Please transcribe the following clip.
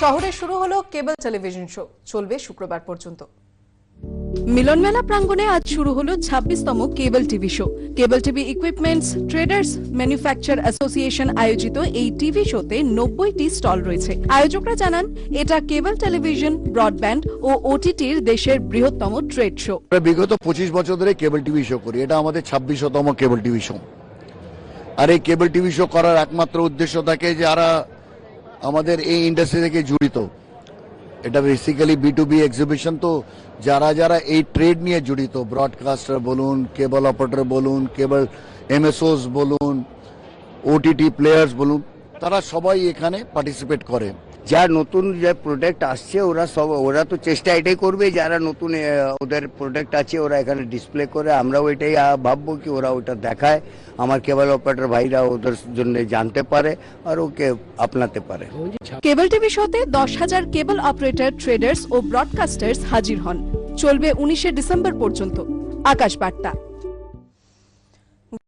শহরে শুরু হলো কেবল টেলিভিশন শো, চলবে শুক্রবার পর্যন্ত। মিলন মেলা প্রাঙ্গণে আজ শুরু হলো 26তম cable TV show. Cable TV equipments traders manufacture association আয়োজিত এই টিভি শোতে 90টি স্টল রয়েছে। আয়োজকরা জানান এটা কেবল টেলিভিশন, ব্রডব্যান্ড ও ওটিটির দেশের বৃহত্তম ট্রেড শো। বিগত 25 বছর ধরে কেবল টিভি শো করি, এটা আমাদের 26তম কেবল টিভি শো। আর এই কেবল টিভি শো করার একমাত্র উদ্দেশ্য থাকে যারা আমাদের এই ইন্ডাস্ট্রি থেকে জড়িত, এটা বেসিক্যালি B2B এক্সিবিশন, তো যারা যারা এই ট্রেড নিয়ে জড়িত, ব্রডকাস্টার বলুন, কেবল অপারেটর বলুন, কেবল MSOs বলুন, OTT প্লেয়ার্স বলুন, তারা সবাই এখানে পার্টিসিপেট করে। যা নতুন যে প্রোডাক্ট আসছে ওরা তো চেষ্টা এটাই করবে, যারা নতুন ওদের প্রোডাক্ট আছে ওরা এখানে ডিসপ্লে করে। আমরাও এটাই ভাববো কি ওরা ওটা দেখায়, আমার কেবল অপারেটর ভাইরা ওদের জন্য জানতে পারে আর ওকে আপনাতে পারে। কেবল টিভি শোতে 10,000 কেবল অপারেটর, ট্রেডার্স ও ব্রডকাস্টার্স হাজির হন। চলবে 19শে ডিসেম্বর পর্যন্ত। আকাশ বার্তা।